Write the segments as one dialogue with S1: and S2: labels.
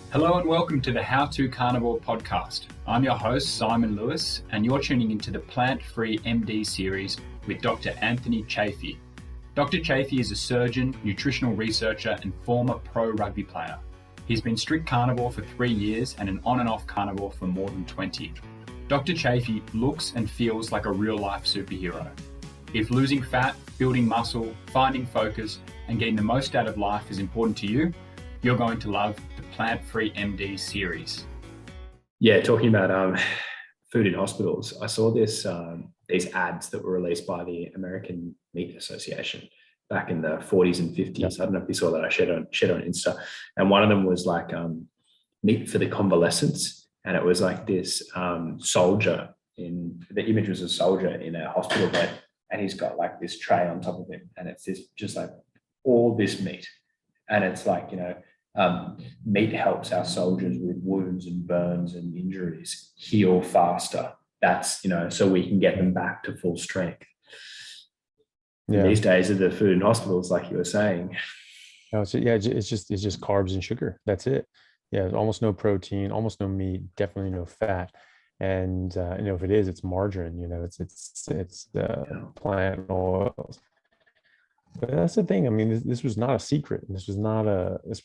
S1: Hello and welcome to the How to Carnivore podcast. I'm your host, Simon Lewis, and you're tuning into the Plant-Free MD series with Dr. Anthony Chaffee. Dr. Chaffee is a surgeon, nutritional researcher, and former pro rugby player. He's been strict carnivore for 3 years and an on and off carnivore for more than 20. Dr. Chaffee looks and feels like a real-life superhero. If losing fat, building muscle, finding focus, and getting the most out of life is important to you, you're going to love the Plant-Free MD series.
S2: Yeah, talking about food in hospitals, I saw these ads that were released by the American Meat Association back in the 40s and 50s. Yep. I don't know if you saw that. I shared on Insta, and one of them was like meat for the convalescents, and it was like this soldier in the image was a soldier in a hospital bed, and he's got like this tray on top of him, and it's just like all this meat, and it's like meat helps our soldiers with wounds and burns and injuries heal faster. That's, so we can get them back to full strength. Yeah. These days of the food in hospitals, like you were saying.
S3: Oh, so yeah, it's just carbs and sugar. That's it. Yeah, almost no protein, almost no meat, definitely no fat. And if it is, it's margarine. It's plant oils. But that's the thing. I mean, this was not a secret. This was not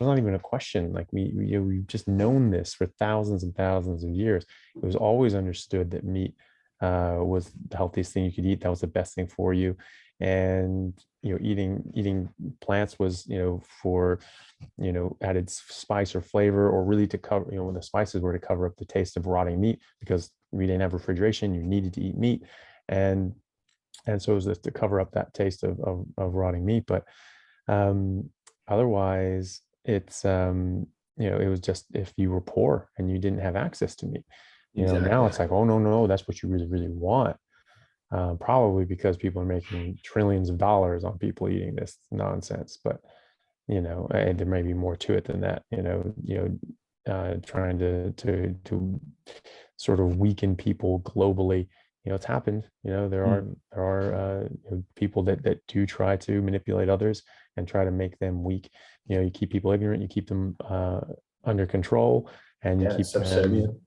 S3: even a question. Like we've just known this for thousands and thousands of years. It was always understood that meat was the healthiest thing you could eat. That was the best thing for you. And eating plants was for added spice or flavor, or really to cover when the spices were to cover up the taste of rotting meat, because we didn't have refrigeration. You needed to eat meat, and so it was to cover up that taste of rotting meat. But otherwise, it's it was just if you were poor and you didn't have access to meat. Exactly. Now it's like, oh no, that's what you really, really want. Probably because people are making trillions of dollars on people eating this nonsense. But and there may be more to it than that. Trying to sort of weaken people globally. It's happened. There are people that do try to manipulate others and try to make them weak. You keep people ignorant, you keep them under control, and you keep them.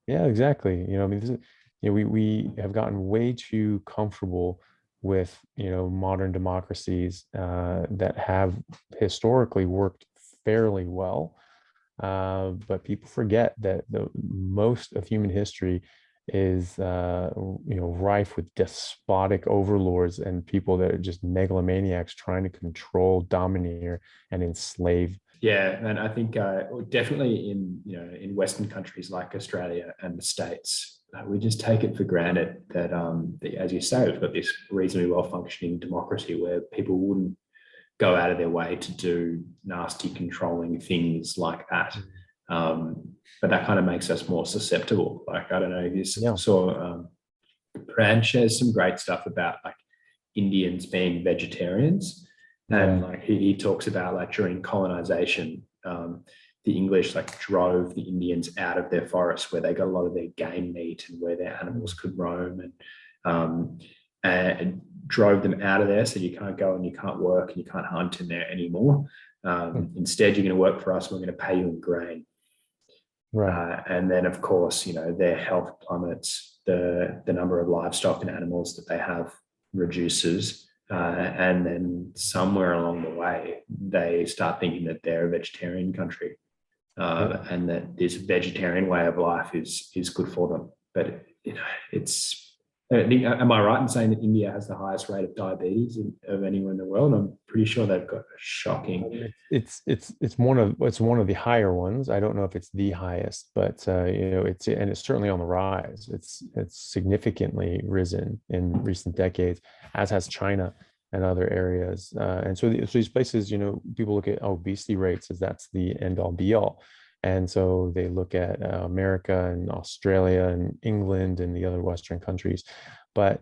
S3: Yeah, exactly. I mean, this is, we have gotten way too comfortable with modern democracies that have historically worked fairly well, but people forget that the most of human history is rife with despotic overlords and people that are just megalomaniacs trying to control, domineer, and enslave.
S2: Yeah, and I think definitely in Western countries like Australia and the States, we just take it for granted that, as you say, we've got this reasonably well-functioning democracy where people wouldn't go out of their way to do nasty, controlling things like that. But that kind of makes us more susceptible. Like, I don't know if you saw Pran shares some great stuff about like Indians being vegetarians. And like he talks about like during colonization, the English like drove the Indians out of their forests where they got a lot of their game meat and where their animals could roam, and drove them out of there. So you can't go and you can't work and you can't hunt in there anymore. Instead, you're going to work for us. We're going to pay you in grain. Right. And then, of course, their health plummets, the number of livestock and animals that they have reduces. And then somewhere along the way, they start thinking that they're a vegetarian country, and that this vegetarian way of life is good for them. But, am I right in saying that India has the highest rate of diabetes of anywhere in the world? I'm pretty sure they've got a shocking.
S3: It's one of the higher ones. I don't know if it's the highest, but it's certainly on the rise. It's significantly risen in recent decades, as has China and other areas. And so these places, people look at obesity rates as that's the end all be all. And so they look at America and Australia and England and the other Western countries, but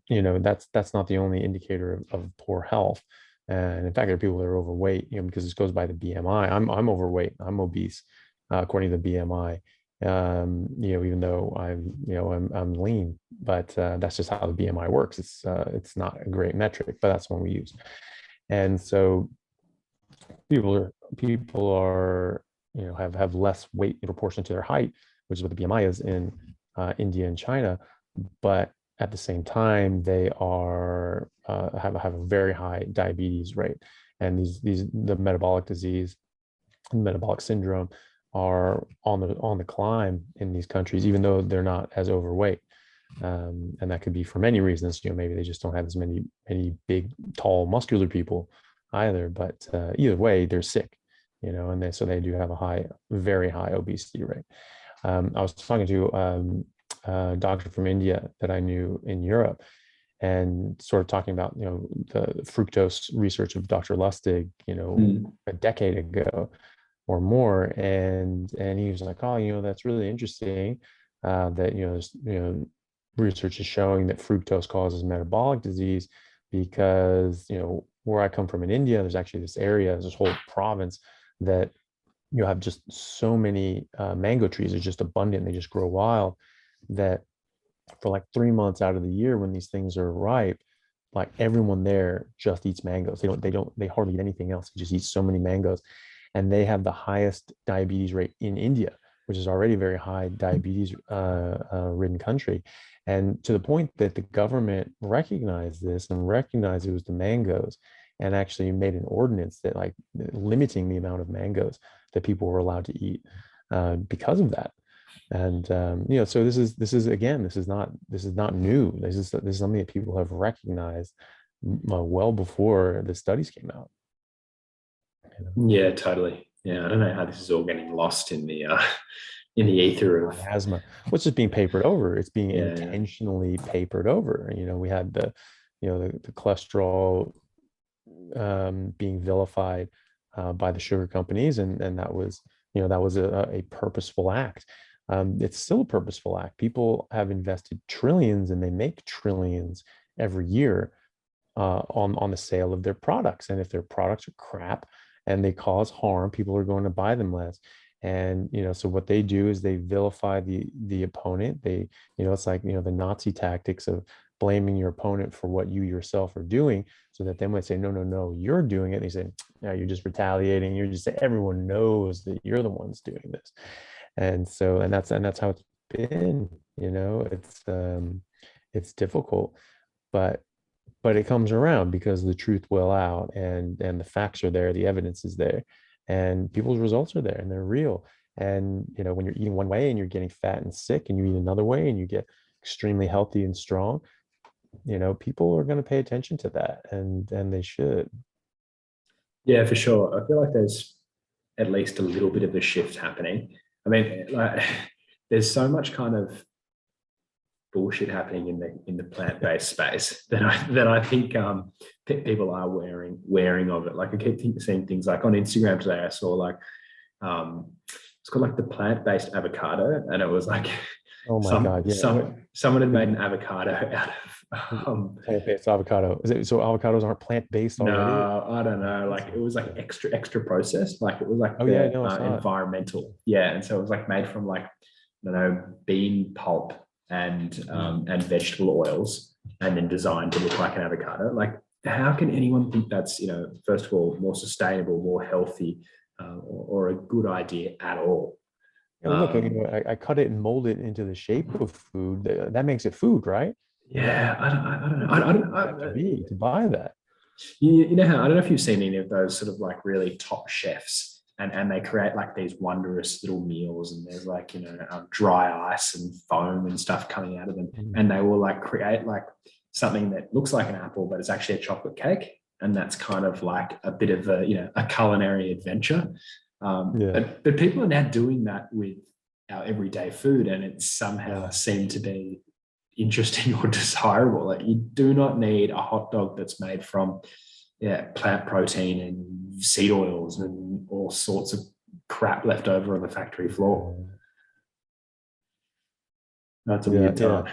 S3: that's not the only indicator of poor health. And in fact, there are people that are overweight, because this goes by the BMI. I'm overweight. I'm obese, according to the BMI. Even though I'm lean, but that's just how the BMI works. It's not a great metric, but that's one we use. And so people are have less weight in proportion to their height, which is what the BMI is in India and China, but at the same time they are have a very high diabetes rate, and the metabolic disease, metabolic syndrome, are on the climb in these countries, even though they're not as overweight. And that could be for many reasons. Maybe they just don't have as many big, tall, muscular people either. But either way, they're sick. And so they do have a very high obesity rate. I was talking to a doctor from India that I knew in Europe, and sort of talking about the fructose research of Dr. Lustig, a decade ago or more, and he was like, oh, that's really interesting, that there's research is showing that fructose causes metabolic disease, because where I come from in India, there's actually this whole province that you have just so many mango trees. They're just abundant. They just grow wild, that for like 3 months out of the year, when these things are ripe, like everyone there just eats mangoes. They hardly eat anything else. They just eat so many mangoes. And they have the highest diabetes rate in India, which is already a very high diabetes ridden country. And to the point that the government recognized this and recognized it was the mangoes, and actually made an ordinance that like limiting the amount of mangoes that people were allowed to eat because of that. And so this is not new. This is something that people have recognized well before the studies came out.
S2: Yeah, totally. Yeah, I don't know how this is all getting lost in the ether of
S3: asthma, which is being papered over. It's being intentionally papered over. We had the cholesterol being vilified by the sugar companies, and that was a purposeful act. It's still a purposeful act. People have invested trillions, and they make trillions every year on the sale of their products. And if their products are crap and they cause harm, people are going to buy them less. And so what they do is they vilify the opponent. It's like the Nazi tactics of blaming your opponent for what you yourself are doing, so that they might say, no, you're doing it. And they say, no, you're just retaliating. You're just saying everyone knows that you're the ones doing this. And that's how it's been. It's difficult, but it comes around because the truth will out, and the facts are there, the evidence is there, and people's results are there, and they're real. And when you're eating one way and you're getting fat and sick, and you eat another way and you get extremely healthy and strong, people are going to pay attention to that, and they should.
S2: Yeah, for sure. I feel like there's at least a little bit of a shift happening. I mean, like, there's so much kind of bullshit happening in the plant-based space that I think people are wearing of it. Like I keep seeing things like on Instagram today. I saw like it's called like the plant-based avocado, and it was like,
S3: oh my god, yeah,
S2: someone had made an avocado out of
S3: plant-based avocado. Is it so avocados aren't plant-based already?
S2: No, I don't know. Like it was like extra processed. Like it was like environmental. Yeah, and so it was like made from like, I don't know, bean pulp and vegetable oils, and then designed to look like an avocado. Like, how can anyone think that's first of all more sustainable, more healthy, or a good idea at all?
S3: Look, I cut it and mold it into the shape of food. That makes it food, right?
S2: Yeah, I don't know.
S3: To buy that.
S2: You know how, I don't know if you've seen any of those sort of like really top chefs, and they create like these wondrous little meals, and there's like dry ice and foam and stuff coming out of them, and they will like create like something that looks like an apple, but it's actually a chocolate cake, and that's kind of like a bit of a culinary adventure. But people are now doing that with our everyday food, and it somehow seemed to be interesting or desirable. Like, you do not need a hot dog that's made from plant protein and seed oils and all sorts of crap left over on the factory floor. That's a weird time.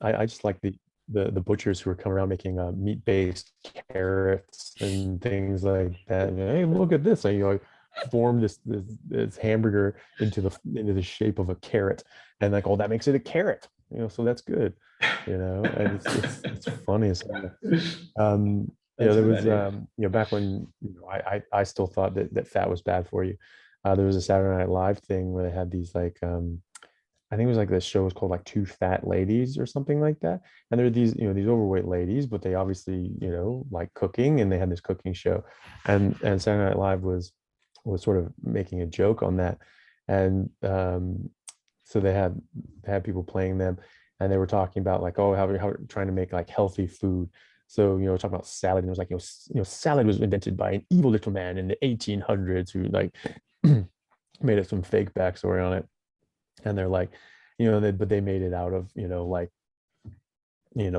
S3: I just like the butchers who are coming around making meat-based carrots and things like that. And, hey, look at this! I form this hamburger into the shape of a carrot, and like, oh, that makes it a carrot. So that's good. And it's funny. There was back when I still thought that fat was bad for you. There was a Saturday Night Live thing where they had these like I think it was like the show was called like Two Fat Ladies or something like that. And there are these, these overweight ladies, but they obviously, like cooking, and they had this cooking show. And Saturday Night Live was sort of making a joke on that. And so they had people playing them, and they were talking about like, oh, how trying to make like healthy food. So, talking about salad, and it was like, salad was invented by an evil little man in the 1800s who like made up some fake backstory on it. And they're like, but they made it out of, like,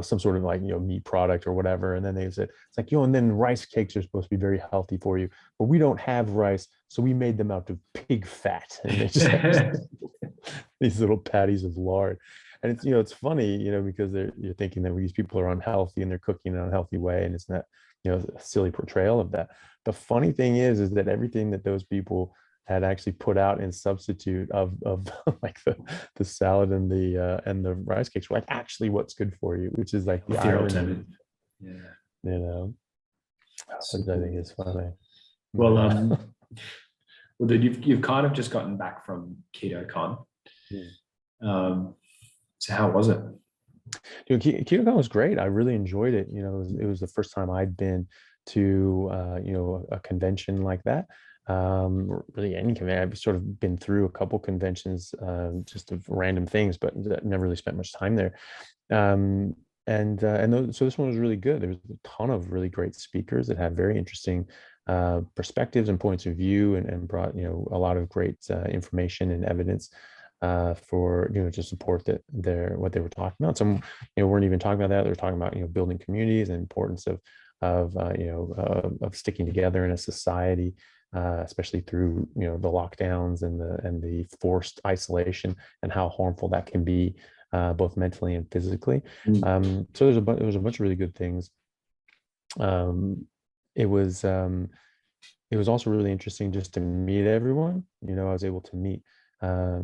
S3: some sort of like, meat product or whatever. And then they said, it's like, and then rice cakes are supposed to be very healthy for you, but we don't have rice. So we made them out of pig fat. And they just have these little patties of lard. And it's, it's funny, because you're thinking that these people are unhealthy and they're cooking in an unhealthy way. And it's not, a silly portrayal of that. The funny thing is that everything that those people had actually put out in substitute of like the salad and the rice cakes were like actually what's good for you, which is like the irony.
S2: Yeah.
S3: Which I think is funny.
S2: Well, well, dude, you've kind of just gotten back from Keto Con. So how was it?
S3: Dude, Keto Con was great. I really enjoyed it. It was the first time I'd been to a convention like that. Really any convention. I've sort of been through a couple conventions, just of random things, but never really spent much time there. So this one was really good. There was a ton of really great speakers that had very interesting perspectives and points of view, and brought a lot of great information and evidence for to support what they were talking about. Some weren't even talking about that. They were talking about building communities and importance of sticking together in a society, especially through the lockdowns and the forced isolation, and how harmful that can be, both mentally and physically. So there was a bunch of really good things. It was also really interesting just to meet everyone. I was able to meet a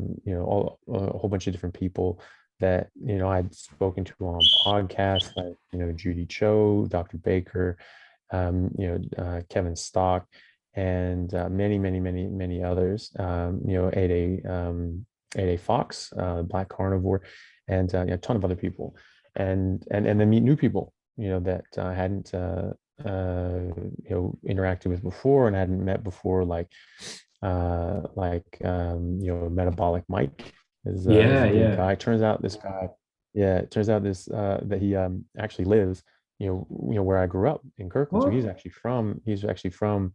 S3: whole bunch of different people that I'd spoken to on podcasts, like Judy Cho, Dr. Baker, Kevin Stock, and many others. 8A Fox, Black Carnivore, and a ton of other people, and then meet new people that I hadn't interacted with before and hadn't met before, like Metabolic Mike is a big guy. Turns out this guy, that he actually lives where I grew up in Kirkland. So he's actually from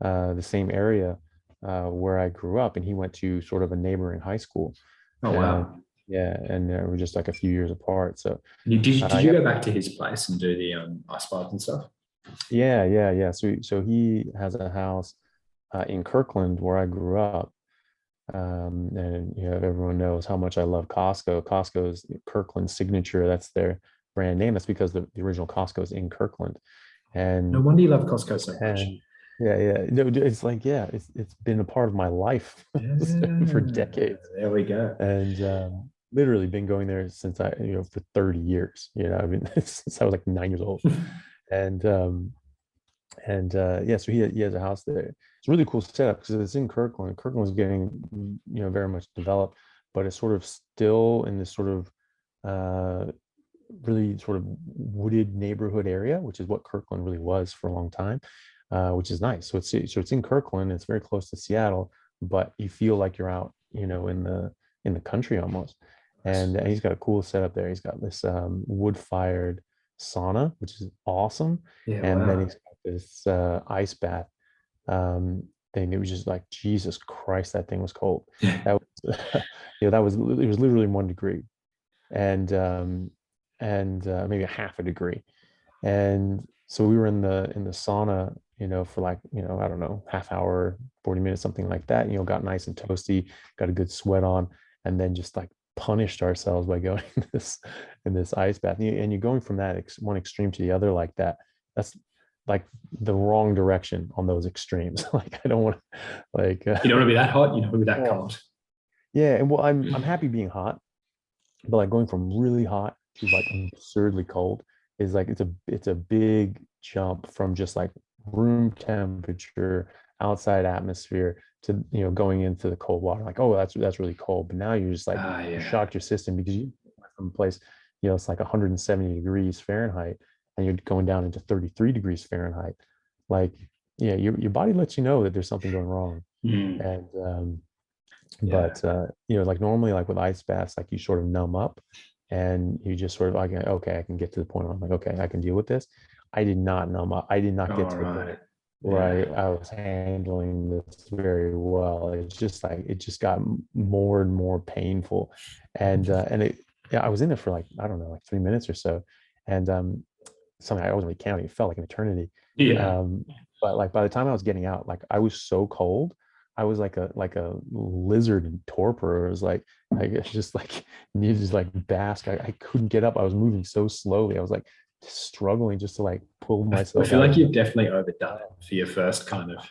S3: the same area where I grew up, and he went to sort of a neighboring high school.
S2: Oh wow.
S3: Yeah, and we're just like a few years apart. So
S2: did you go back to his place and do the ice baths and stuff?
S3: Yeah. So he has a house in Kirkland where I grew up. And everyone knows how much I love Costco. Costco is Kirkland's signature. That's their brand name. That's because the original Costco is in Kirkland. And
S2: no wonder you love Costco so much.
S3: Yeah. No, it's like, it's been a part of my life for decades.
S2: There we go.
S3: And literally been going there since for 30 years. I mean, since I was like 9 years old. So he has a house there. It's a really cool setup because it's in Kirkland. Kirkland was getting very much developed, but it's sort of still in this sort of really sort of wooded neighborhood area, which is what Kirkland really was for a long time, which is nice. So it's in Kirkland. It's very close to Seattle, but you feel like you're out in the country almost. And he's got a cool setup there. He's got this wood-fired sauna, which is awesome. Then he's got this ice bath thing. It was just like, Jesus Christ, that thing was cold. That was it was literally 1 degree, and maybe a half a degree. And so we were in the sauna for like I don't know, half hour, 40 minutes, something like that. Got nice and toasty, got a good sweat on, and then just like punished ourselves by going in this ice bath. And you're going from that one extreme to the other like that. That's like the wrong direction on those extremes. Like I don't want to, like
S2: you don't want to be that hot, you don't want to be that cold.
S3: Yeah, and well, I'm happy being hot, but like going from really hot to like absurdly cold is like it's a big jump from just like room temperature outside atmosphere to, going into the cold water, like, oh, that's really cold. But now you're just like, you shocked your system because you went from a place, it's like 170 degrees Fahrenheit and you're going down into 33 degrees Fahrenheit. Like, yeah, your body lets you know that there's something going wrong. And, but, like normally, like with ice baths, like you sort of numb up and you just sort of like, okay, I can get to the point where I'm like, okay, I can deal with this. I did not numb up. I did not get to the point where I was handling this very well. It's just like, it just got more and more painful. And it, I was in it for like, I don't know, like 3 minutes or so. And something I wasn't really counting. It felt like an eternity. But like by the time I was getting out, like I was so cold. I was like a lizard in torpor. It was like I guess just like needed to like bask. I couldn't get up. I was moving so slowly. I was like struggling just to like pull myself.
S2: I feel like you've definitely overdone it for your first kind of,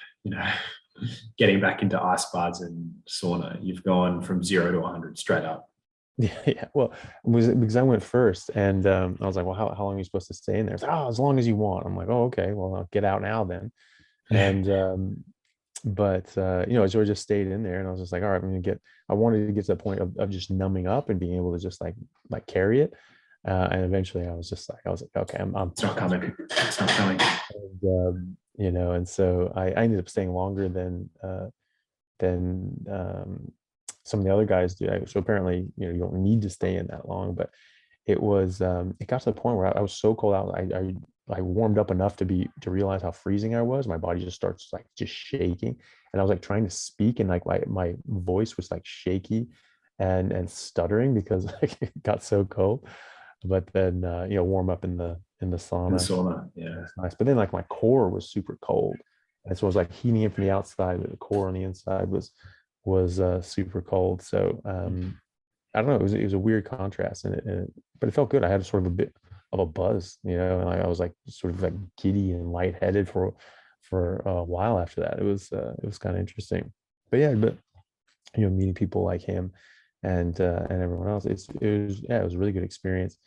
S2: getting back into ice baths and sauna. You've gone from 0 to 100 straight up.
S3: Yeah. Well, it was because I went first, and I was like, well, how long are you supposed to stay in there? It's like, oh, as long as you want. I'm like, oh, okay. Well, I'll get out now then. And but so I just stayed in there, and I was just like, all right, I wanted to get to the point of just numbing up and being able to just like carry it. And eventually I was like, okay, I'm
S2: it's not coming. It's not coming.
S3: And, and so I ended up staying longer than some of the other guys do. So apparently, you don't need to stay in that long, but it was, it got to the point where I was so cold out. I warmed up enough to realize how freezing I was. My body just starts like just shaking. And I was like trying to speak and like my voice was like shaky and stuttering because like, it got so cold. But then, warm up in the sauna.
S2: Yeah.
S3: It's nice. But then like my core was super cold. And so it was like heating it from the outside, but the core on the inside was super cold. So, I don't know. It was a weird contrast, but it felt good. I had sort of a bit of a buzz, and I was like sort of like giddy and lightheaded for a while after that. It was kind of interesting. But yeah, meeting people like him and everyone else, it was a really good experience.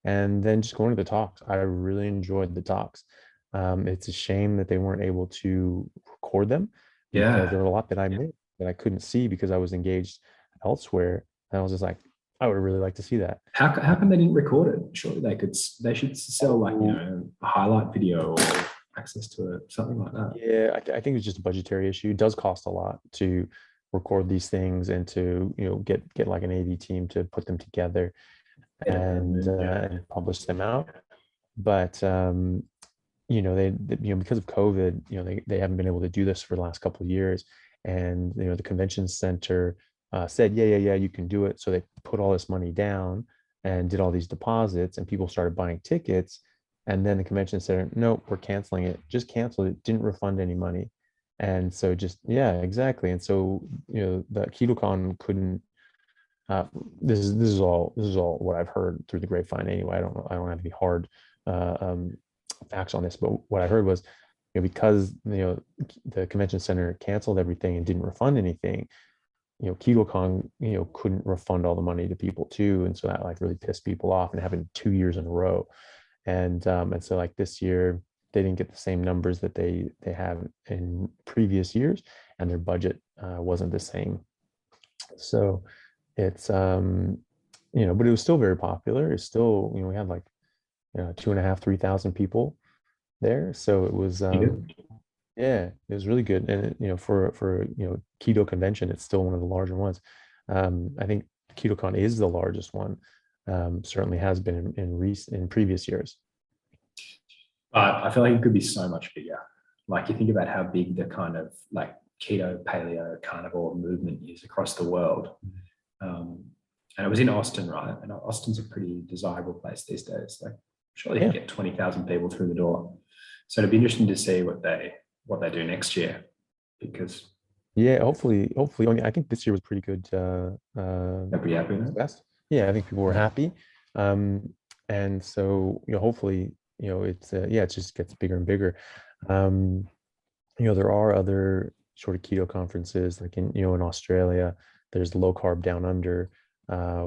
S3: And then just going to the talks, I really enjoyed the talks. It's a shame that they weren't able to record them because there were a lot that I missed that I couldn't see because I was engaged elsewhere. And I was just like, I would really like to see that.
S2: How come they didn't record it? Surely they should sell like, a highlight video or access to it, something like that.
S3: Yeah, I think it's just a budgetary issue. It does cost a lot to record these things and to, get like an AV team to put them together and publish them out. But, they because of COVID, they haven't been able to do this for the last couple of years. And, the convention center said, yeah, you can do it. So they put all this money down and did all these deposits and people started buying tickets. And then the convention center, nope, we're canceling it. Just canceled it. Didn't refund any money. And so exactly. And so, the Ketocon couldn't, this is all what I've heard through the grapevine anyway. I don't have any hard facts on this, but what I heard was, because, the convention center canceled everything and didn't refund anything, Keto Con, couldn't refund all the money to people too. And so that like really pissed people off, and happened 2 years in a row. And so like this year they didn't get the same numbers that they have in previous years, and their budget wasn't the same. So it's, but it was still very popular. It's still, we had like, 2,500, 3,000 people there. So it was, yeah, it was really good. And, for keto convention, it's still one of the larger ones. I think KetoCon is the largest one. Certainly has been in previous years.
S2: But I feel like it could be so much bigger. Like you think about how big the kind of like keto, paleo, carnivore movement is across the world. And it was in Austin, right? And Austin's a pretty desirable place these days. Like surely you can get 20,000 people through the door. So it'd be interesting to see what they do next year, because
S3: hopefully I think this year was pretty good.
S2: Pretty happy with it.
S3: Yeah, I think people were happy. And so, hopefully, it's it just gets bigger and bigger. There are other sort of keto conferences like in Australia. There's Low Carb Down Under,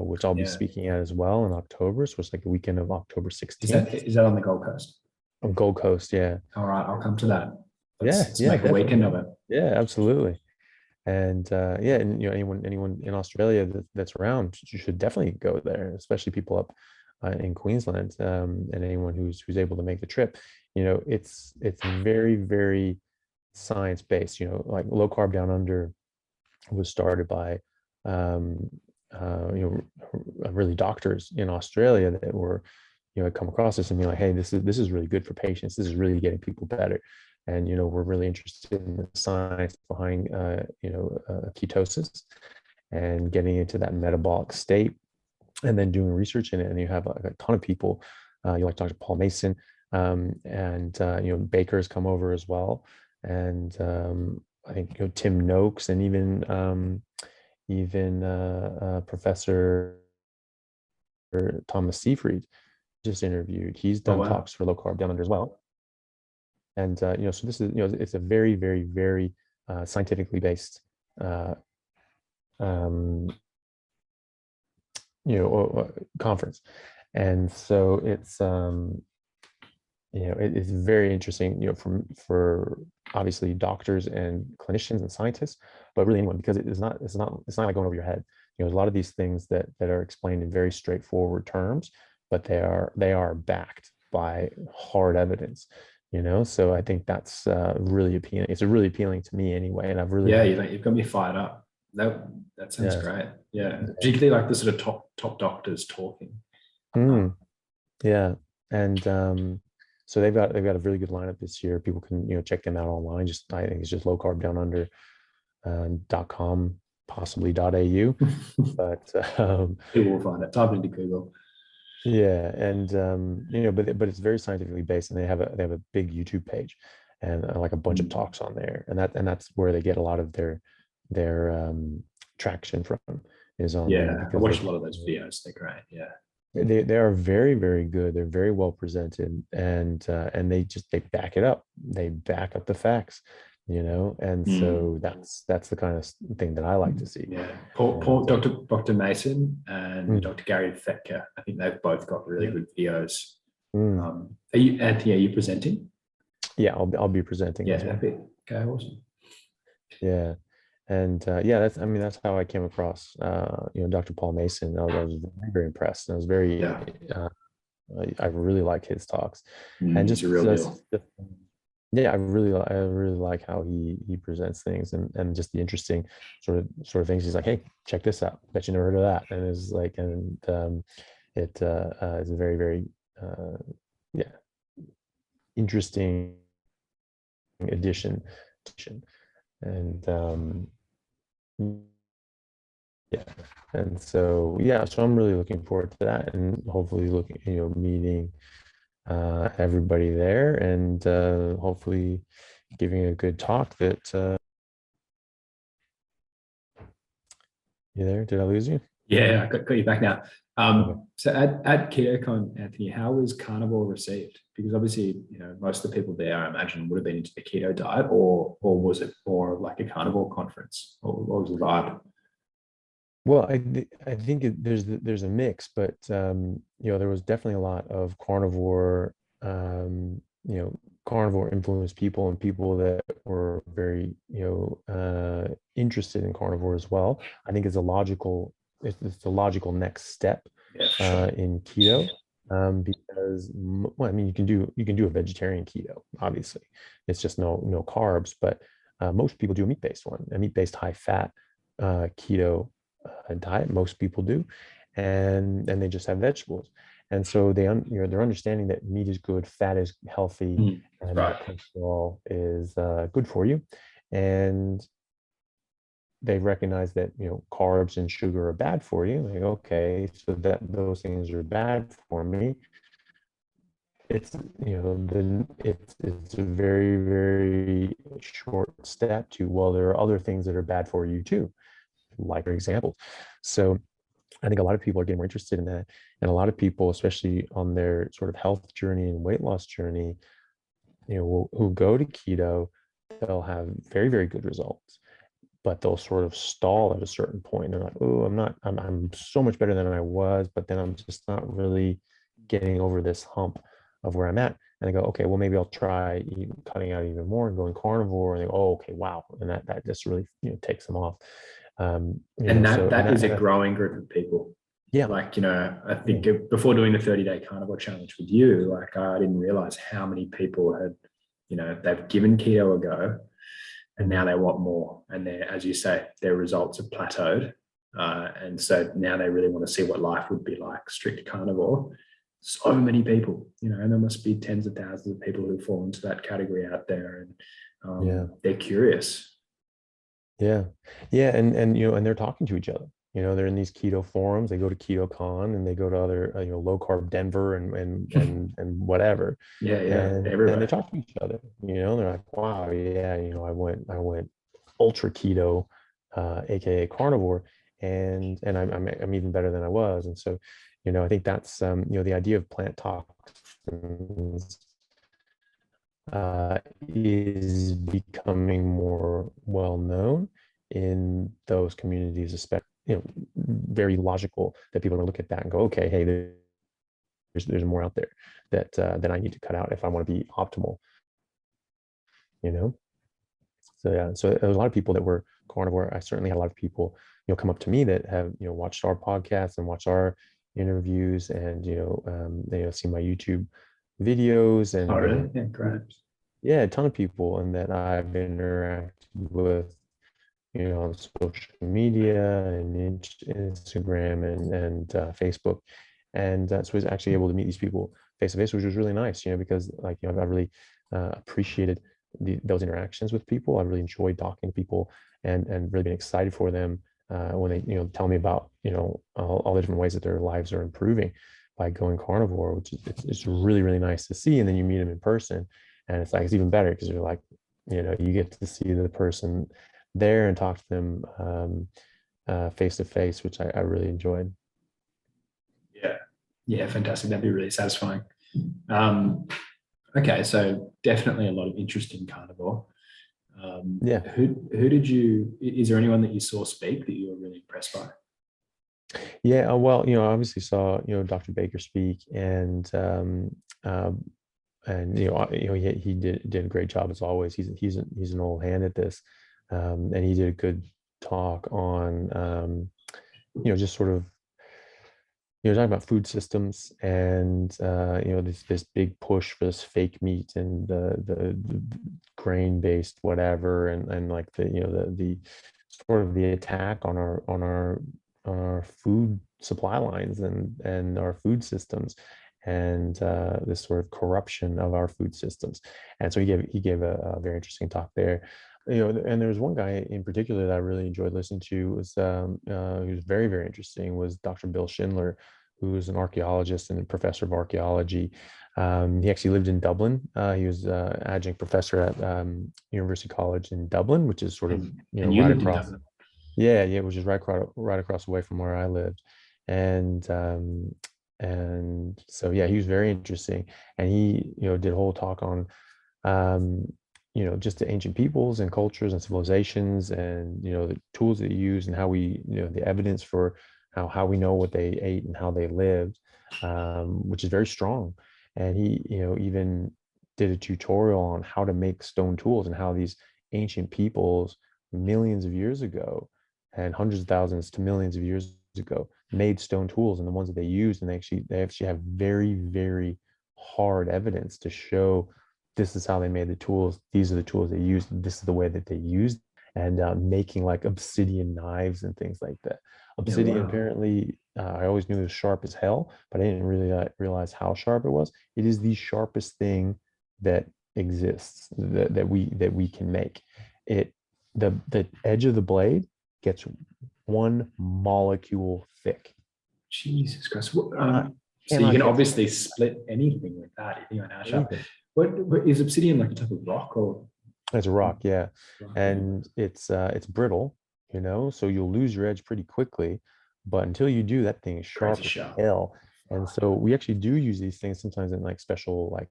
S3: which I'll be speaking at as well in October. So it's like the weekend of October 16th.
S2: Is that on the Gold Coast?
S3: On Gold Coast, yeah.
S2: All right, I'll come to that. Let's
S3: yeah,
S2: make a weekend
S3: definitely.
S2: of it.
S3: Yeah, absolutely. And yeah, and anyone in Australia that's around, you should definitely go there, especially people up in Queensland, and anyone who's able to make the trip. It's very, very science based. Like Low Carb Down Under was started by um, really doctors in Australia that were had come across this and be like, hey, this is really good for patients. This is really getting people better. And we're really interested in the science behind ketosis and getting into that metabolic state, and then doing research in it. And you have a ton of people, like Dr. Paul Mason, and Baker's come over as well, and I think Tim Noakes, and even Professor Thomas Seyfried just interviewed. He's
S2: Oh
S3: done
S2: wow.
S3: talks for Low Carb Down Under as well. And so this is it's a very, very, very scientifically based uh, um, conference. And so it's very interesting, for obviously doctors and clinicians and scientists, but really anyone, because it's not like going over your head. There's a lot of these things that are explained in very straightforward terms, but they are backed by hard evidence. So I think that's really appealing. It's really appealing to me anyway, and I've really
S2: Yeah, you've got me fired up. That sounds
S3: yeah.
S2: great. Yeah, particularly like the sort of top doctors talking.
S3: Mm, yeah. And so they've got a really good lineup this year. People can check them out online. I think it's just lowcarbdownunder .com, possibly .au, but
S2: People will find it. Type into Google.
S3: yeah. And but it's very scientifically based, and they have a big YouTube page, and like a bunch of talks on there, and that's where they get a lot of their traction from, is on there,
S2: Yeah, I
S3: because
S2: watched a lot of those videos. They're great. Yeah.
S3: they are very, very good. They're very well presented, and they back it up. They back up the facts, and so that's the kind of thing that I like to see.
S2: Yeah,
S3: And,
S2: Dr. Mason and
S3: mm,
S2: Dr. Gary Fetka. I think they've both got really
S3: yeah.
S2: good videos.
S3: Mm,
S2: Are you, Anthony? Are you presenting?
S3: yeah, I'll be presenting as
S2: Yeah,
S3: well.
S2: okay, awesome.
S3: Yeah. And yeah, that's how I came across Dr. Paul Mason. I was very, very impressed. And I was very
S2: Yeah,
S3: I really like his talks, and
S2: it's a real deal.
S3: yeah, I really like how he presents things, and just the interesting sort of things. He's like, hey, check this out. Bet you never heard of that. And it's like, and it is a very, very yeah, interesting addition. And yeah, and so yeah, so I'm really looking forward to that, and hopefully meeting everybody there, and hopefully giving a good talk. That You there? Did I lose you?
S2: Yeah, I got you back now.
S3: Okay.
S2: So at KetoCon, Anthony, how was Carnivore received? Because obviously, most of the people there, I imagine, would have been into the keto diet, or was it more like a carnivore conference? Or what was the vibe?
S3: Well, I think there's a mix, but there was definitely a lot of carnivore influenced people, and people that were very interested in carnivore as well. I think it's a logical next step
S2: Yeah, for sure.
S3: in keto, because well, I mean, you can do a vegetarian keto, obviously. It's just no carbs, but most people do a meat-based one, a meat-based high fat keto diet. Most people do, and they just have vegetables. And so they're understanding that meat is good, fat is healthy, and
S2: Right.
S3: that cholesterol is good for you. And they recognize that carbs and sugar are bad for you. Like, okay, so that those things are bad for me. It's then it's a very, very short step to, well, there are other things that are bad for you too, like, for example. So I think a lot of people are getting more interested in that. And a lot of people, especially on their sort of health journey and weight loss journey, who go to keto, they'll have very, very good results, but they'll sort of stall at a certain point. They're like, oh, I'm so much better than I was, but then I'm just not really getting over this hump of where I'm at. and they go, okay, well, maybe I'll try cutting out even more and going carnivore, and they go, oh, okay, wow, and that just really takes them off.
S2: And that is a growing group of people.
S3: Yeah.
S2: Like, I think before doing the 30-day carnivore challenge with you, like I didn't realize how many people had, they've given keto a go and now they want more. And as you say, their results have plateaued. And so now they really want to see what life would be like, strict carnivore. So many people, and there must be tens of thousands of people who fall into that category out there. And they're curious.
S3: Yeah. Yeah. And they're talking to each other. They're in these keto forums. They go to Keto Con and they go to other, low carb Denver and whatever.
S2: Yeah.
S3: And they talk to each other. They're like, wow, yeah, I went ultra keto, aka carnivore, and I'm even better than I was. And so, I think that's the idea of plant toxins is becoming more well known in those communities, especially, very logical that people are going to look at that and go, okay, hey, there's more out there that I need to cut out if I want to be optimal. So yeah, so there's a lot of people that were carnivore. I certainly had a lot of people, come up to me that have, watched our podcast and watched our interviews and, they see my YouTube videos and
S2: really? Yeah, great.
S3: Yeah, a ton of people and that I've interacted with, on social media and Instagram and Facebook. And so I was actually able to meet these people face to face, which was really nice, because like, I really appreciated those interactions with people. I really enjoyed talking to people and really been excited for them when they, tell me about, all the different ways that their lives are improving by going carnivore, which is, it's really, really nice to see. And then you meet them in person and it's like, it's even better because you're like, you get to see the person there and talk to them face to face, which I really enjoyed.
S2: Yeah, fantastic. That'd be really satisfying. Okay, so definitely a lot of interest in carnivore. Who did you? Is there anyone that you saw speak that you were really impressed by?
S3: Yeah, well, I obviously saw Dr. Baker speak, and he did a great job as always. He's an old hand at this, and he did a good talk on just sort of talking about food systems and this big push for this fake meat and the grain based whatever and like the sort of the attack on our food supply lines and our food systems and this sort of corruption of our food systems. And so he gave a very interesting talk there. And there was one guy in particular that I really enjoyed listening to. Was he was very, very interesting, was Dr. Bill Schindler, who is an archaeologist and a professor of archaeology. He actually lived in Dublin. He was adjunct professor at University College in Dublin, which is sort of right across. Yeah, which is right across the way from where I lived, and so yeah, he was very interesting, and he did a whole talk on just the ancient peoples and cultures and civilizations and, the tools that you use and how we, the evidence for how we know what they ate and how they lived, which is very strong. And he, even did a tutorial on how to make stone tools and how these ancient peoples millions of years ago and hundreds of thousands to millions of years ago made stone tools and the ones that they used. And they actually have very, very hard evidence to show this is how they made the tools. These are the tools they used. This is the way that they used, and making like obsidian knives and things like that. Obsidian, apparently, I always knew it was sharp as hell, but I didn't really realize how sharp it was. It is the sharpest thing that exists that we can make. The edge of the blade gets 1 molecule thick.
S2: Jesus Christ! So you can obviously split anything with that. How sharp. What is obsidian, like a type of rock or?
S3: It's a rock, yeah, and it's brittle, so you'll lose your edge pretty quickly. But until you do, that thing is sharp as hell. And so we actually do use these things sometimes in like special, like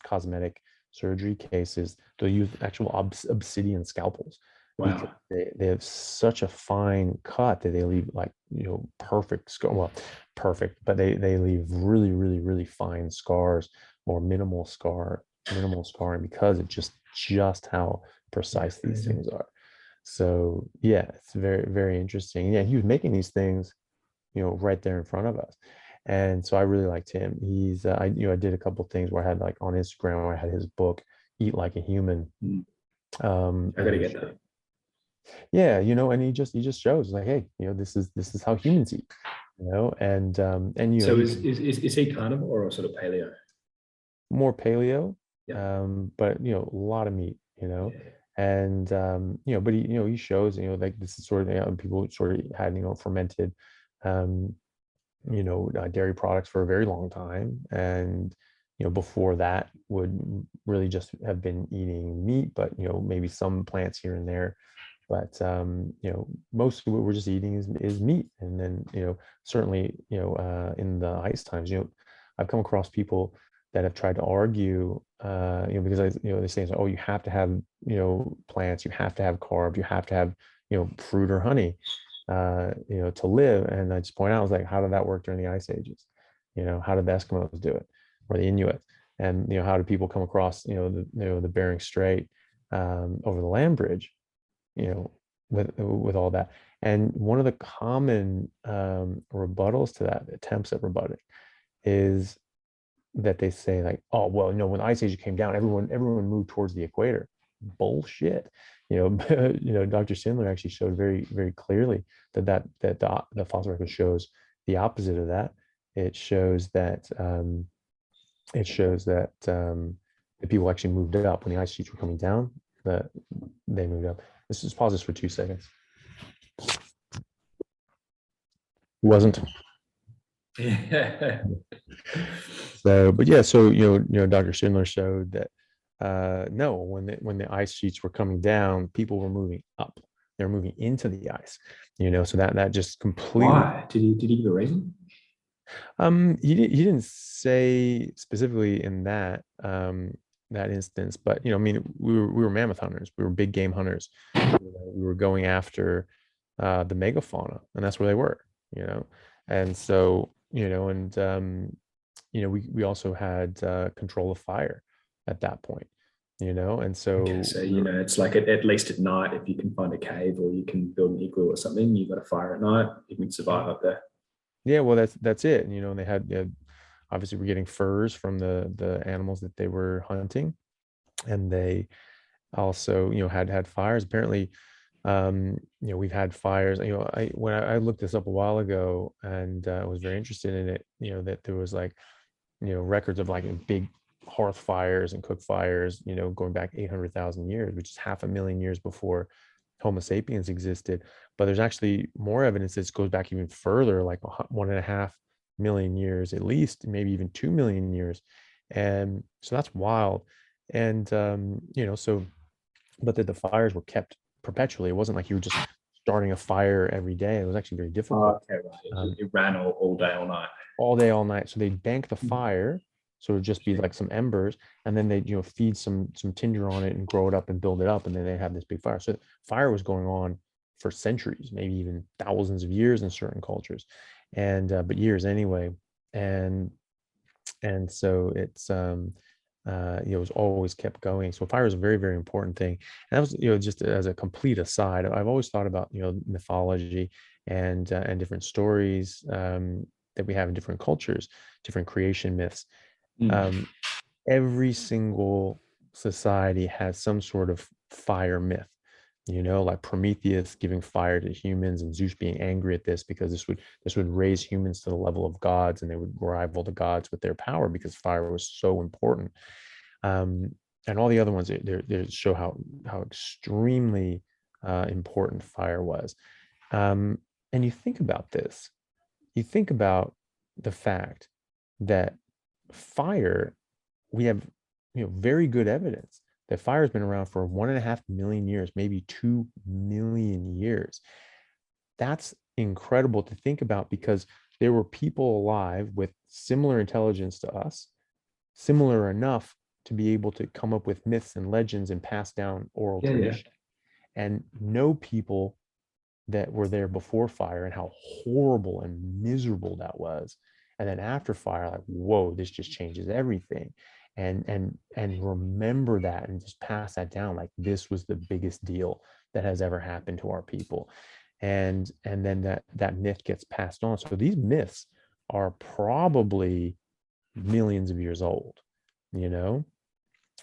S3: cosmetic surgery cases. They'll use actual obsidian scalpels,
S2: Wow.
S3: they have such a fine cut that they leave like, perfect scar. Well, perfect, but they leave really, really, really fine scars or minimal scarring because it's just how precise these things are. So yeah, it's very, very interesting. Yeah, he was making these things, right there in front of us. And so I really liked him. I did a couple of things where I had like on Instagram where I had his book, Eat Like a Human.
S2: I gotta get that.
S3: Yeah, and he just shows like, hey, this is how humans eat, and
S2: So is he carnivore or sort of paleo?
S3: more paleo,
S2: Yeah.
S3: but a lot of meat,
S2: Yeah.
S3: and but he shows, like this is sort of, people sort of had, fermented, um, dairy products for a very long time, and before that would really just have been eating meat, but maybe some plants here and there, but most of what we're just eating is meat. And then certainly in the ice times, I've come across people that have tried to argue, because they say, oh, you have to have plants, you have to have carbs, you have to have fruit or honey to live. And I just point out, I was like, how did that work during the ice ages? How did the Eskimos do it, or the Inuit? And how do people come across the Bering Strait over the land bridge, with all that? And one of the common rebuttals to that, attempts at rebutting, is that they say like, oh well, when the ice age came down, everyone moved towards the equator. Bullshit. Dr. Sindler actually showed very, very clearly that the fossil record shows the opposite of that. It shows that the people actually moved up when the ice sheets were coming down. That they moved up. Let's just pause this for 2 seconds. Wasn't.
S2: Yeah.
S3: So, but yeah, so Dr. Schindler showed that no, when the ice sheets were coming down, people were moving up. They were moving into the ice. So that just completely.
S2: Why? Did he give a reason?
S3: He didn't say specifically in that that instance, but I mean, we were mammoth hunters. We were big game hunters. We were going after the megafauna, and that's where they were. And so we also had control of fire at that point. And so
S2: Okay, so it's like at least at night, if you can find a cave or you can build an igloo or something, you've got a fire at night, you can survive up there.
S3: Yeah, well, that's it. And they had, obviously we're getting furs from the animals that they were hunting, and they also had fires. Apparently, we've had fires. When I looked this up a while ago, and was very interested in it, that there was like records of like big hearth fires and cook fires, going back 800,000 years, which is 500,000 years before Homo sapiens existed. But there's actually more evidence that goes back even further, like 1.5 million years at least, maybe even 2 million years. And so that's wild. And so, but the fires were kept perpetually. It wasn't like you were just starting a fire every day. It was actually very difficult.
S2: Okay, right. It ran all day, all night.
S3: All day, all night. So they'd bank the fire, so it would just be like some embers, and then they'd feed some tinder on it and grow it up and build it up, and then they'd have this big fire. So fire was going on for centuries, maybe even thousands of years in certain cultures, and but years anyway. And so it's it was always kept going. So fire is a very, very important thing. And that was just as a complete aside, I've always thought about mythology and different stories that we have in different cultures, different creation myths. Every single society has some sort of fire myth, like Prometheus giving fire to humans and Zeus being angry at this because this would raise humans to the level of gods, and they would rival the gods with their power because fire was so important. And all the other ones, they show how extremely important fire was. And you think about this, you think about the fact that fire, we have very good evidence that fire has been around for 1.5 million years, maybe 2 million years. That's incredible to think about, because there were people alive with similar intelligence to us, similar enough to be able to come up with myths and legends and pass down oral tradition. and know people that were there before fire and how horrible and miserable that was. And then after fire, like, whoa, this just changes everything. And remember that and just pass that down. Like, this was the biggest deal that has ever happened to our people. And then that myth gets passed on. So these myths are probably millions of years old, you know?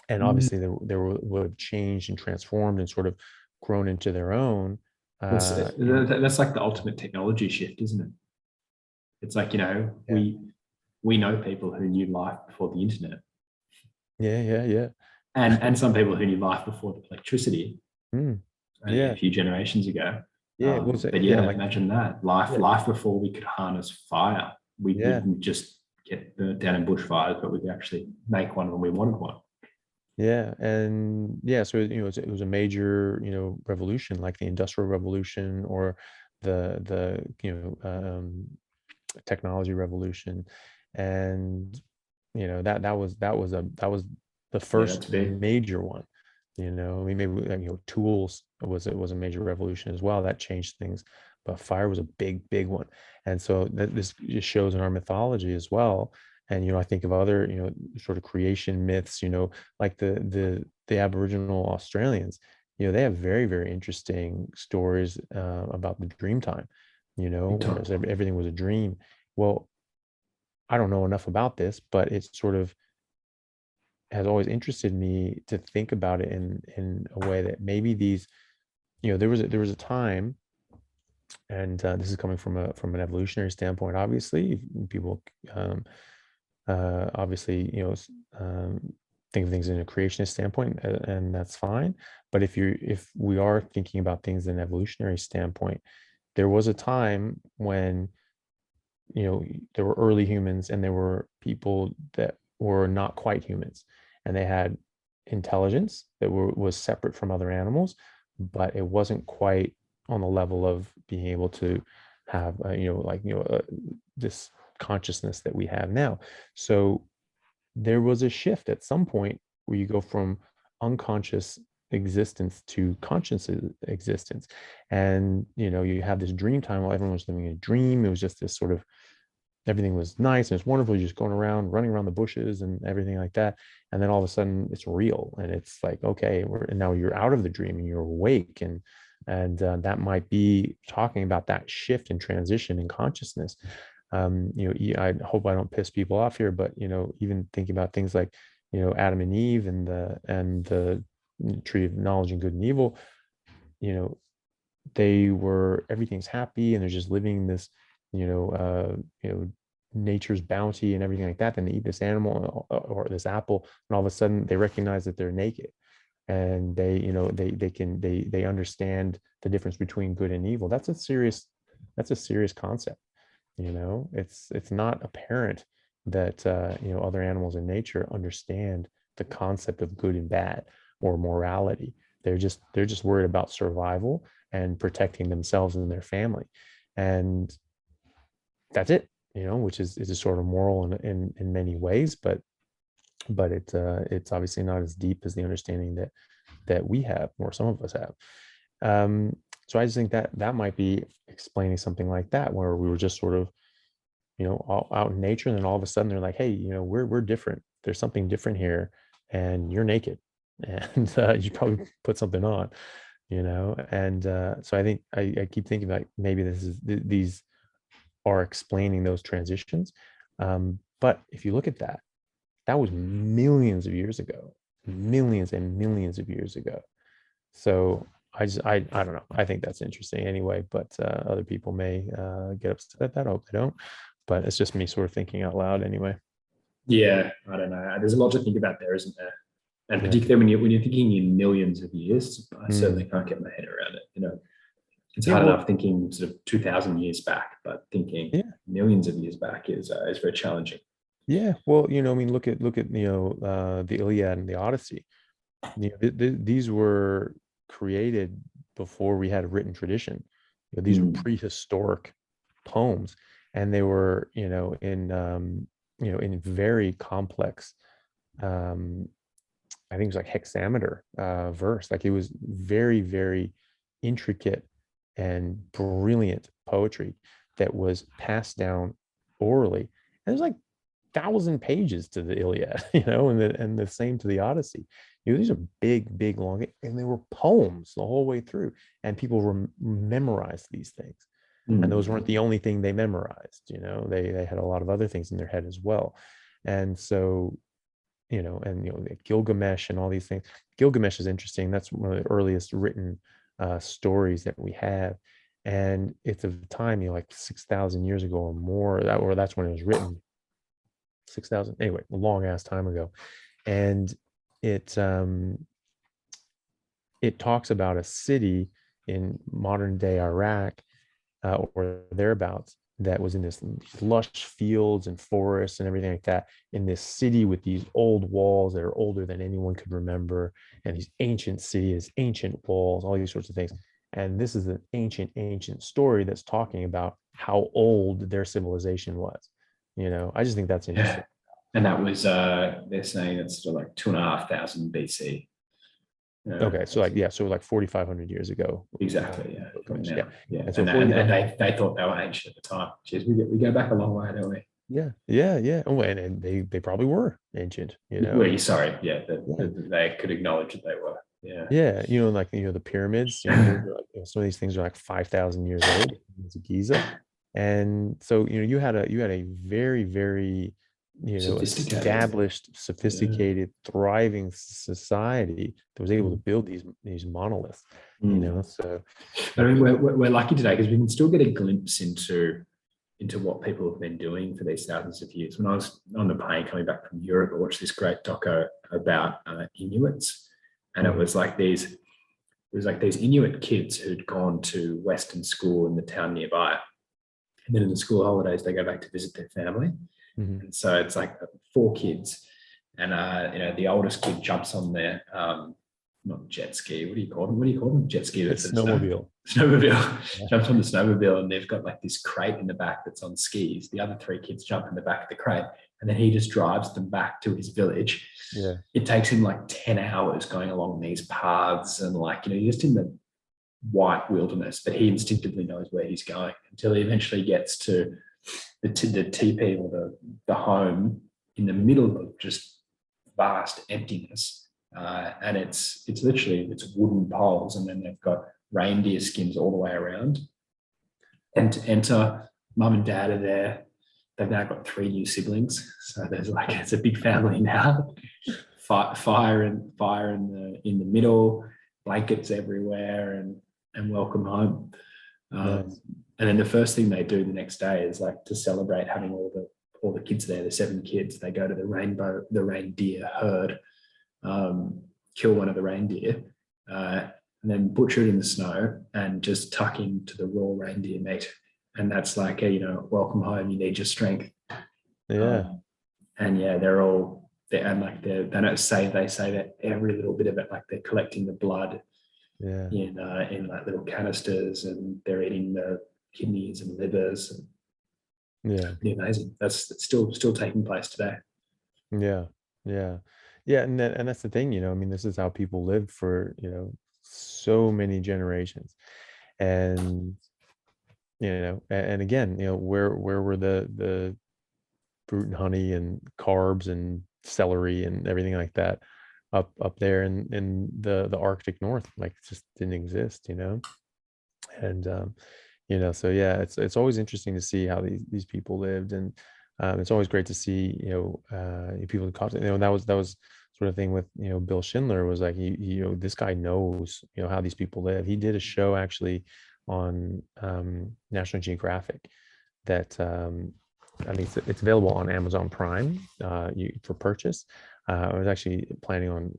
S3: And obviously they would have changed and transformed and sort of grown into their own.
S2: That's
S3: You know,
S2: that's like the ultimate technology shift, isn't it? It's like,
S3: yeah,
S2: we know people who knew life before the internet,
S3: yeah.
S2: and some people who knew life before the electricity,
S3: Mm,
S2: only a
S3: yeah,
S2: few generations ago.
S3: yeah. It was,
S2: But
S3: yeah,
S2: yeah,
S3: like,
S2: imagine that life
S3: yeah,
S2: life before we could harness fire. We
S3: yeah,
S2: wouldn't just get burnt down in bushfires, but we could actually make one when we wanted one.
S3: yeah. And yeah, so, it was a major, revolution, like the Industrial Revolution, or the technology revolution. And that was the
S2: Yeah,
S3: first
S2: that's big.
S3: major one. I mean, maybe, tools was a major revolution as well that changed things, but fire was a big one. And so this just shows in our mythology as well. And I think of other, sort of creation myths, like the Aboriginal Australians. They have very, very interesting stories about the dream time,
S2: Big time.
S3: whereas everything was a dream. Well, I don't know enough about this, but it sort of has always interested me to think about it in a way that maybe these, there was a time, and this is coming from an evolutionary standpoint. Obviously, people obviously, think of things in a creationist standpoint, and that's fine. But if we are thinking about things in an evolutionary standpoint, there was a time when there were early humans and there were people that were not quite humans, and they had intelligence that was separate from other animals, but it wasn't quite on the level of being able to have this consciousness that we have now. So there was a shift at some point where you go from unconscious existence to conscious existence. And you have this dream time while everyone was living a dream. It was just this sort of, everything was nice and it's wonderful. You're just going around, running around the bushes and everything like that. And then all of a sudden it's real, and it's like, okay, and now you're out of the dream and you're awake. And that might be talking about that shift and transition in consciousness. I hope I don't piss people off here, but even thinking about things like Adam and Eve and the tree of knowledge and good and evil. you know everything's happy and they're just living this, nature's bounty and everything like that. Then they eat this animal or this apple, and all of a sudden they recognize that they're naked, and they understand the difference between good and evil. That's a serious concept. It's not apparent that other animals in nature understand the concept of good and bad or morality. They're just worried about survival and protecting themselves and their family, and that's it. Which is a sort of moral in many ways, but it's obviously not as deep as the understanding that we have, or some of us have. So I just think that might be explaining something like that, where we were just sort of, all out in nature, and then all of a sudden they're like, hey, we're different. There's something different here, and you're naked, and you probably put something on, and so I think I keep thinking like maybe these are explaining those transitions. But if you look at that was millions of years ago, millions and millions of years ago. So I don't know. I think that's interesting anyway, but other people may get upset at that. I hope they don't. But it's just me sort of thinking out loud anyway.
S2: Yeah, I don't know. There's a lot to think about there, isn't there? And
S3: Yeah.
S2: particularly when you're thinking in millions of years, I certainly can't get my head around it. It's hard enough thinking sort of 2,000 years back, but thinking millions of years back is very challenging.
S3: Yeah. Well, I mean, look at the Iliad and the Odyssey. These were created before we had a written tradition. These were prehistoric poems, and they were, in very complex, I think it was like hexameter verse. Like, it was very, very intricate and brilliant poetry that was passed down orally. And there's like 1,000 pages to the Iliad, and the same to the Odyssey. These are big, long, and they were poems the whole way through, and people memorized these things. And those weren't the only thing they memorized. They had a lot of other things in their head as well. And so, Gilgamesh and all these things. Gilgamesh is interesting. That's one of the earliest written stories that we have. And it's of the time, like 6,000 years ago or more, or that's when it was written. 6,000, anyway, a long ass time ago. And it talks about a city in modern day Iraq or thereabouts that was in these lush fields and forests and everything like that, in this city with these old walls that are older than anyone could remember, and these ancient cities, ancient walls, all these sorts of things. And this is an ancient story that's talking about how old their civilization was. I just think that's interesting.
S2: Yeah. And that was they're saying it's sort of like 2,500 BC.
S3: Okay, so like 4,500 years ago.
S2: Exactly. Yeah.
S3: And so
S2: and they thought they were ancient at the time. Jeez, we go back a long way, don't we?
S3: Yeah. Oh, and they probably were ancient.
S2: Sorry. Yeah, they could acknowledge that they were. Yeah.
S3: Yeah. Like the pyramids. Some of these things are like 5,000 years old. It's Giza, and so you had a very, very established, sophisticated, thriving society that was able to build these monoliths. So
S2: I mean, we're lucky today because we can still get a glimpse into what people have been doing for these thousands of years. When I was on the plane coming back from Europe, I watched this great doco about Inuits, and it was like these Inuit kids who'd gone to Western school in the town nearby, and then in the school holidays they go back to visit their family. And so it's like 4 kids, and the oldest kid jumps on their not jet ski. What do you call them? Jet ski.
S3: It's snowmobile.
S2: Snowmobile. Jumps on the snowmobile, and they've got like this crate in the back that's on skis. The other 3 kids jump in the back of the crate, and then he just drives them back to his village.
S3: Yeah.
S2: It takes him like 10 hours going along these paths, and you're just in the white wilderness, but he instinctively knows where he's going until he eventually gets to the teepee or the home in the middle of just vast emptiness, and it's literally wooden poles, and then they've got reindeer skins all the way around. And to enter, mum and dad are there. They've now got 3 new siblings, so there's it's a big family now. Fire in the middle, blankets everywhere, and welcome home.
S3: Nice.
S2: And then the first thing they do the next day is to celebrate having all the kids there, the 7 kids. They go to the reindeer herd, kill one of the reindeer, and then butcher it in the snow and just tuck into the raw reindeer meat. And that's welcome home. You need your strength.
S3: Yeah.
S2: They say that every little bit of it, they're collecting the blood.
S3: Yeah.
S2: In little canisters, and they're eating the kidneys and livers. Pretty amazing. That's still taking place today.
S3: Yeah. And that's the thing, this is how people lived for so many generations. And and again, where were the fruit and honey and carbs and celery and everything like that up there in the Arctic North? It just didn't exist. And so it's always interesting to see how these people lived, and it's always great to see people in contact. That was sort of thing with Bill Schindler, was this guy knows how these people live. He did a show actually on National Geographic that I think it's available on Amazon Prime for purchase. I was actually planning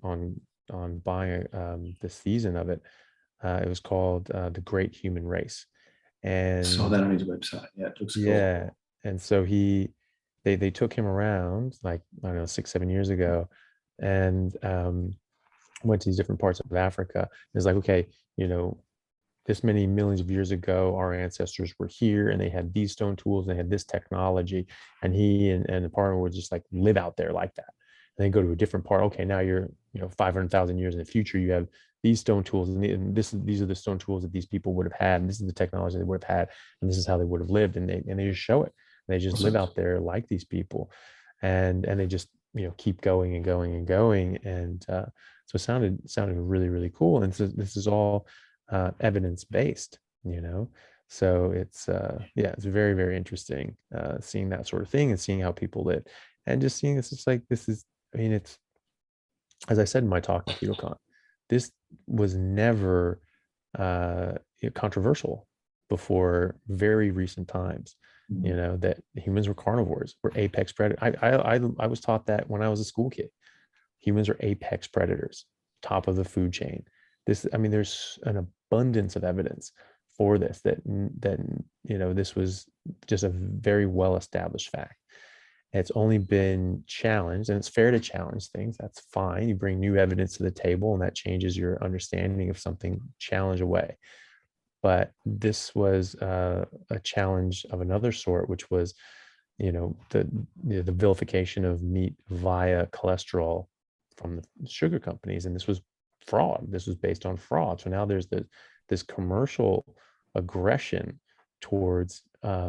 S3: on buying this season of it. It was called The Great Human Race. And
S2: I saw that on his website. Yeah, it looks cool.
S3: And so they took him around, I don't know, 6-7 years ago, and went to these different parts of Africa. It's okay, this many millions of years ago, our ancestors were here, and they had these stone tools, and they had this technology, and he and the partner would just live out there like that. And then go to a different part. Okay, now you're 500,000 years in the future. You have these stone tools, and these are the stone tools that these people would have had, and this is the technology they would have had, and this is how they would have lived, and they just show it. They just live out there like these people, and they just keep going and going and going, and so it sounded really, really cool. And so this is all evidence based, so it's it's very, very interesting seeing that sort of thing and seeing how people live, and just seeing this. It's like, this is, I mean, it's, as I said in my talk on Keto Con, this was never controversial before very recent times. That humans were carnivores, were apex predators. I was taught that when I was a school kid. Humans are apex predators, top of the food chain. There's an abundance of evidence for this, that this was just a very well established fact. It's only been challenged, and it's fair to challenge things. That's fine. You bring new evidence to the table, and that changes your understanding of something. Challenge away. But this was a challenge of another sort, which was, the vilification of meat via cholesterol from the sugar companies, and this was fraud. This was based on fraud. So now there's this commercial aggression towards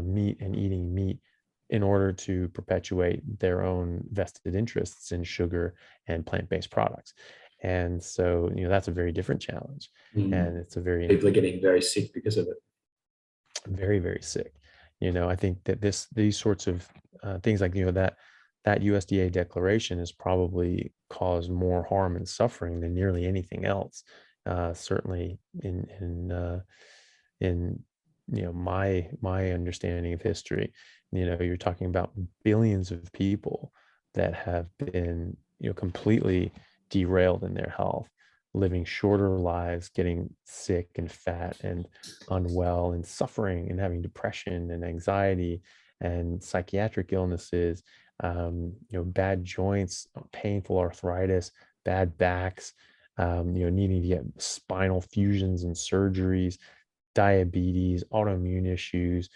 S3: meat and eating meat in order to perpetuate their own vested interests in sugar and plant-based products. And so, that's a very different challenge. And it's a very,
S2: people are getting very sick because of it.
S3: Very, very sick. I think that these sorts of things, like, that USDA declaration has probably caused more harm and suffering than nearly anything else. Certainly in my understanding of history, you're talking about billions of people that have been, completely derailed in their health, living shorter lives, getting sick and fat and unwell and suffering and having depression and anxiety and psychiatric illnesses, bad joints, painful arthritis, bad backs, needing to get spinal fusions and surgeries, diabetes, autoimmune issues,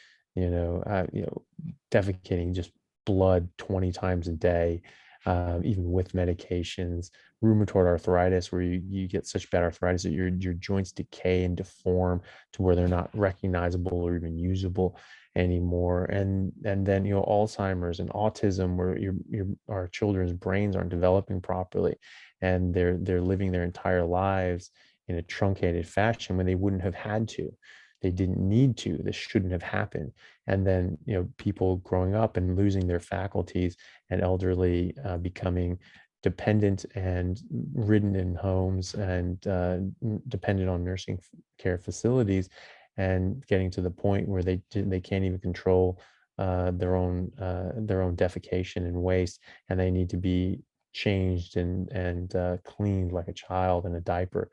S3: defecating just blood 20 times a day, even with medications, rheumatoid arthritis, where you get such bad arthritis that your joints decay and deform to where they're not recognizable or even usable anymore. And then, Alzheimer's and autism, where our children's brains aren't developing properly, and they're living their entire lives in a truncated fashion when they wouldn't have had to. They didn't need to. This shouldn't have happened. And then, people growing up and losing their faculties, and elderly becoming dependent and ridden in homes and dependent on nursing care facilities, and getting to the point where they can't even control their own defecation and waste, and they need to be changed and cleaned like a child in a diaper.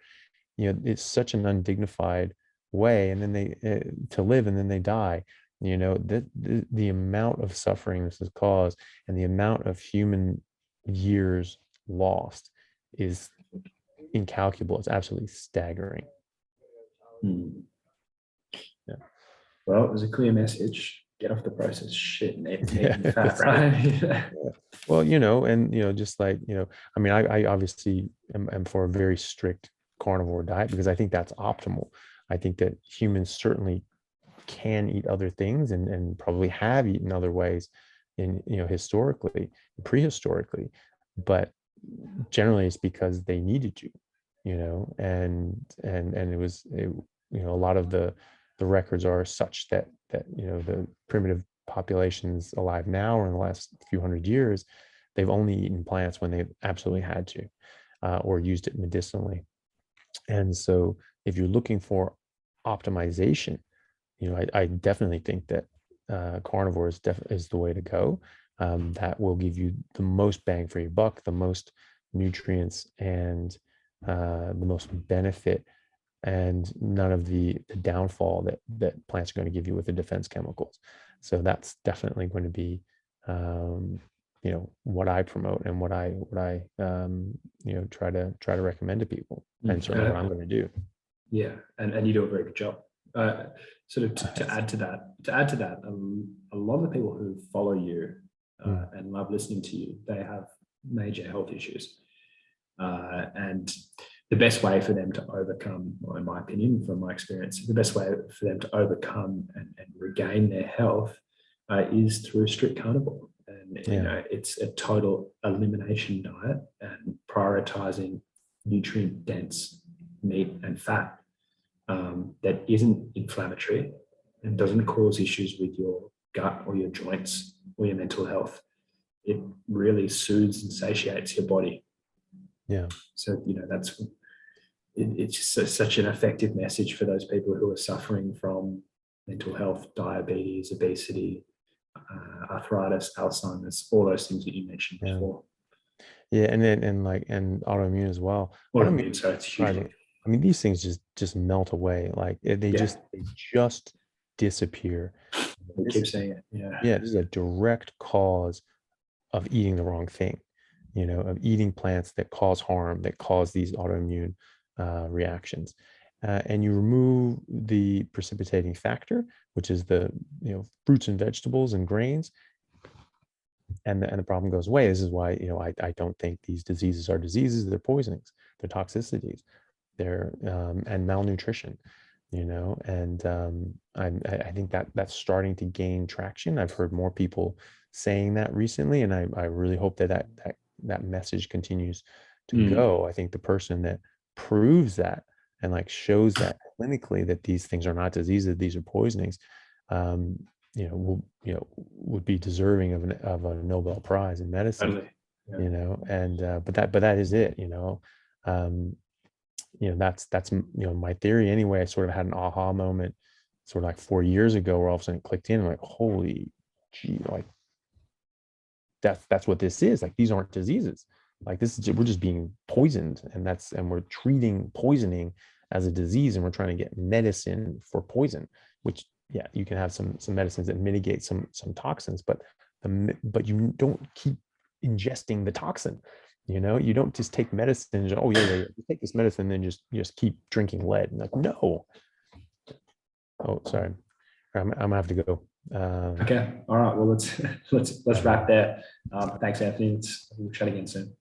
S3: It's such an undignified way, and then they to live, and then they die. The amount of suffering this has caused, and the amount of human years lost, is incalculable. It's absolutely staggering.
S2: Yeah. Well, it was a clear message. Get off the processed shit and eat fat,
S3: right? Yeah. Well, and just like, I obviously am for a very strict carnivore diet, because I think that's optimal. I think that humans certainly can eat other things, and probably have eaten other ways in, historically, prehistorically, but generally it's because they needed to, and it was, a lot of the records are such that the primitive populations alive now, or in the last few hundred years, they've only eaten plants when they've absolutely had to, or used it medicinally. And so if you're looking for optimization, I definitely think that carnivore is the way to go. That will give you the most bang for your buck, the most nutrients, and the most benefit, and none of the downfall that plants are going to give you with the defense chemicals. So that's definitely going to be what I promote, and what I try to recommend to people, and certainly what I'm going to do.
S2: Yeah, and you do a very good job. Sort of to add to that, a lot of the people who follow you and love listening to you, they have major health issues, and the best way for them to overcome, well, in my opinion, from my experience, the best way for them to overcome and regain their health is through strict carnivore. And, you know, it's a total elimination diet and prioritizing nutrient-dense meat and fat that isn't inflammatory and doesn't cause issues with your gut or your joints or your mental health. It really soothes and satiates your body.
S3: Yeah.
S2: So, you know, it's just such an effective message for those people who are suffering from mental health, diabetes, obesity, arthritis, Alzheimer's, all those things that you mentioned before.
S3: Yeah, and autoimmune as well.
S2: Autoimmune, so it's huge.
S3: Right. I mean, these things just melt away. Like they just disappear.
S2: We keep saying it.
S3: Yeah, this is a direct cause of eating the wrong thing, you know, of eating plants that cause harm, that cause these autoimmune reactions. And you remove the precipitating factor, which is the, you know, fruits and vegetables and grains, and the problem goes away. This is why, you know, I don't think these diseases are diseases. They're poisonings, they're toxicities, they're and malnutrition, you know. And I think that's starting to gain traction. I've heard more people saying that recently, and I really hope that message continues to go. I think the person that proves that and like shows that clinically that these things are not diseases, these are poisonings, would be deserving of a Nobel Prize in medicine.
S2: Totally. Yeah.
S3: You know, and but that is it. You know, that's you know, my theory anyway. I sort of had an aha moment, sort of like 4 years ago, where all of a sudden it clicked in. I'm like, holy gee, like that's what this is. Like, these aren't diseases. Like, we're just being poisoned, and we're treating poisoning as a disease, and we're trying to get medicine for poison, which, yeah, you can have some medicines that mitigate some toxins, but you don't keep ingesting the toxin. You know, you don't just take medicine and just, oh yeah, you take this medicine and then just keep drinking lead. And like, no. Oh, sorry, I'm gonna have to go.
S2: Okay, all right. Well, let's wrap there. Thanks, Anthony. We'll chat again soon.